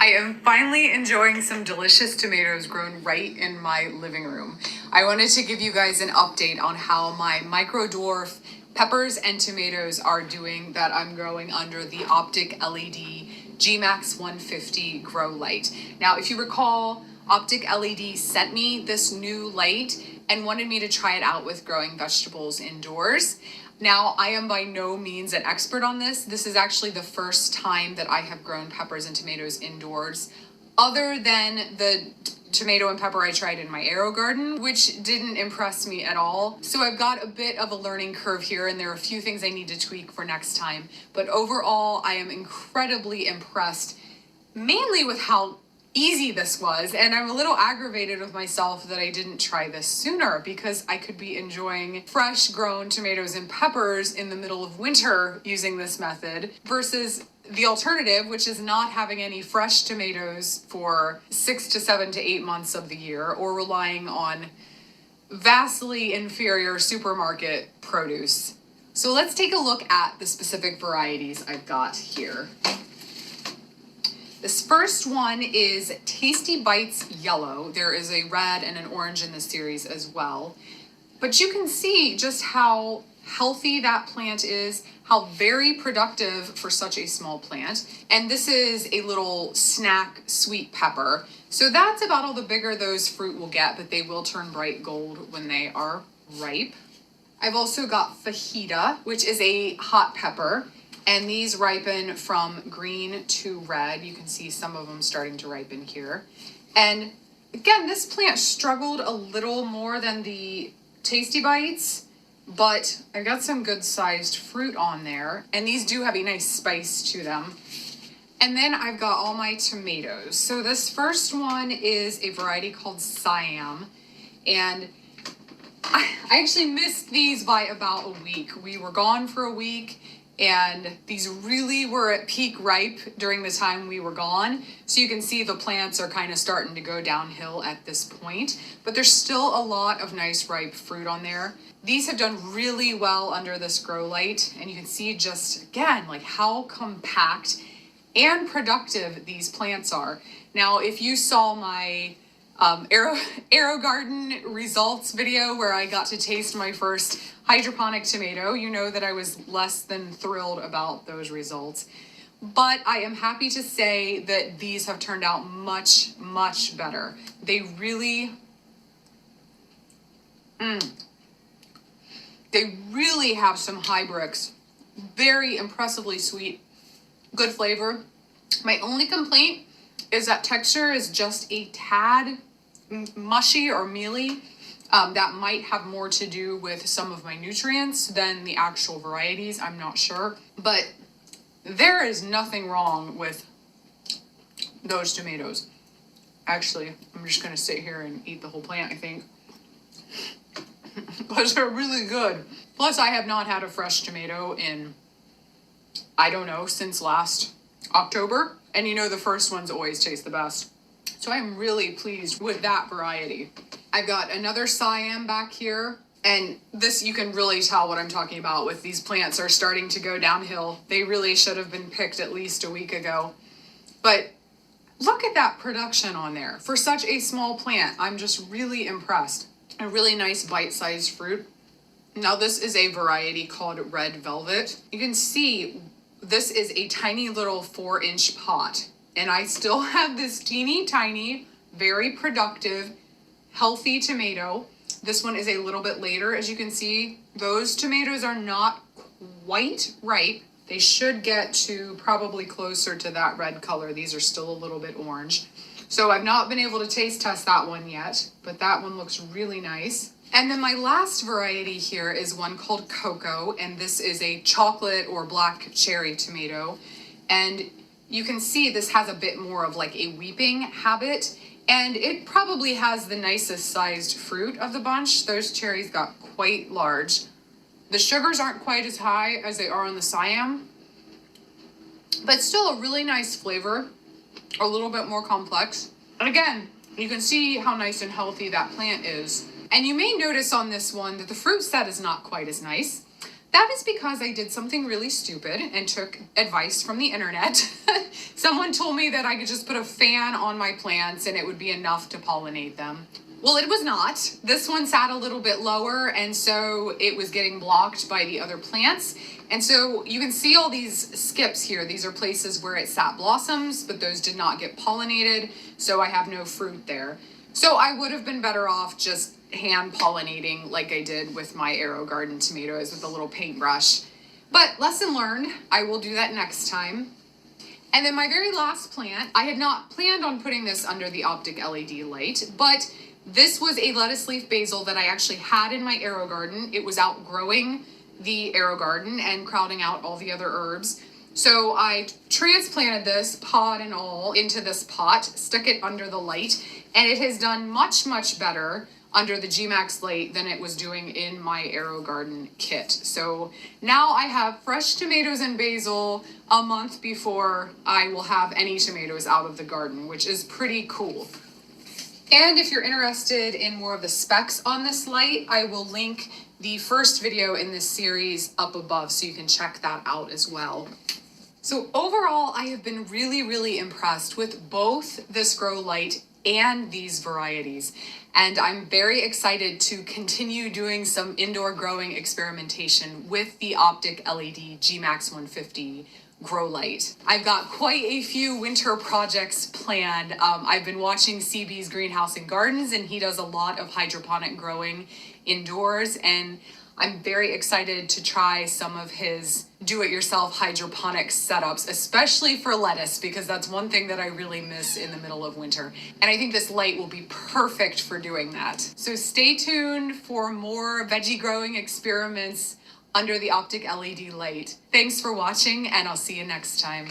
I am finally enjoying some delicious tomatoes grown right in my living room. I wanted to give you guys an update on how my micro dwarf peppers and tomatoes are doing that I'm growing under the OPTIC LED Gmax 150 grow light. Now, if you recall, OPTIC LED sent me this new light and wanted me to try it out with growing vegetables indoors. Now, I am by no means an expert on this. This is actually the first time that I have grown peppers and tomatoes indoors, other than the tomato and pepper I tried in my arrow garden, which didn't impress me at all. So I've got a bit of a learning curve here, and there are a few things I need to tweak for next time. But overall, I am incredibly impressed, mainly with how easy this was, and I'm a little aggravated with myself that I didn't try this sooner, because I could be enjoying fresh grown tomatoes and peppers in the middle of winter using this method versus the alternative, which is not having any fresh tomatoes for 6 to 7 to 8 months of the year, or relying on vastly inferior supermarket produce. So let's take a look at the specific varieties I've got here. This first one is Tasty Bites Yellow. There is a red and an orange in this series as well. But you can see just how healthy that plant is, how very productive for such a small plant. And this is a little snack sweet pepper. So that's about all the bigger those fruit will get, but they will turn bright gold when they are ripe. I've also got fajita, which is a hot pepper. And these ripen from green to red. You can see some of them starting to ripen here. And again, this plant struggled a little more than the Tasty Bites, but I got some good sized fruit on there. And these do have a nice spice to them. And then I've got all my tomatoes. So this first one is a variety called Siam. And I actually missed these by about a week. We were gone for a week, and these really were at peak ripe during the time we were gone. So you can see the plants are kind of starting to go downhill at this point, but there's still a lot of nice ripe fruit on there. These have done really well under this grow light, and you can see just, again, like how compact and productive these plants are. Now, if you saw my arrow garden results video where I got to taste my first hydroponic tomato, you know that I was less than thrilled about those results. But I am happy to say that these have turned out much, much better. They really have some high bricks. Very impressively sweet, good flavor. My only complaint is that texture is just a tad mushy or mealy. That might have more to do with some of my nutrients than the actual varieties. I'm not sure. But there is nothing wrong with those tomatoes. Actually, I'm just going to sit here and eat the whole plant, I think. Because they're really good. Plus, I have not had a fresh tomato in, I don't know, since last October. And you know the first ones always taste the best. So I'm really pleased with that variety. I've got another Siam back here. And this, you can really tell what I'm talking about with these plants are starting to go downhill. They really should have been picked at least a week ago. But look at that production on there. For such a small plant, I'm just really impressed. A really nice bite-sized fruit. Now this is a variety called Red Velvet. You can see this is a tiny little 4-inch pot. And I still have this teeny tiny, very productive, healthy tomato. This one is a little bit later. As you can see, those tomatoes are not quite ripe. They should get to probably closer to that red color. These are still a little bit orange. So I've not been able to taste test that one yet, but that one looks really nice. And then my last variety here is one called Cocoa, and this is a chocolate or black cherry tomato. And you can see this has a bit more of like a weeping habit, and it probably has the nicest sized fruit of the bunch. Those cherries got quite large. The sugars aren't quite as high as they are on the Siam, but still a really nice flavor, a little bit more complex. And again, you can see how nice and healthy that plant is. And you may notice on this one that the fruit set is not quite as nice. That is because I did something really stupid and took advice from the internet. Someone told me that I could just put a fan on my plants and it would be enough to pollinate them. Well, it was not. This one sat a little bit lower, and so it was getting blocked by the other plants. And so you can see all these skips here. These are places where it sat blossoms, but those did not get pollinated, so I have no fruit there. So I would have been better off just hand pollinating like I did with my AeroGarden tomatoes with a little paintbrush. But lesson learned, I will do that next time. And then my very last plant, I had not planned on putting this under the OPTIC LED light, but this was a lettuce leaf basil that I actually had in my AeroGarden. It was outgrowing the AeroGarden and crowding out all the other herbs. So I transplanted this, pod and all, into this pot, stuck it under the light, and it has done much, much better under the Gmax light than it was doing in my AeroGarden kit. So now I have fresh tomatoes and basil a month before I will have any tomatoes out of the garden, which is pretty cool. And if you're interested in more of the specs on this light, I will link the first video in this series up above so you can check that out as well. So overall, I have been really, really impressed with both this grow light and these varieties. And I'm very excited to continue doing some indoor growing experimentation with the OPTIC LED Gmax 150 grow light. I've got quite a few winter projects planned. I've been watching CB's Greenhouse and Gardens, and he does a lot of hydroponic growing indoors, and I'm very excited to try some of his do-it-yourself hydroponic setups, especially for lettuce, because that's one thing that I really miss in the middle of winter. And I think this light will be perfect for doing that. So stay tuned for more veggie growing experiments under the OPTIC LED light. Thanks for watching, and I'll see you next time.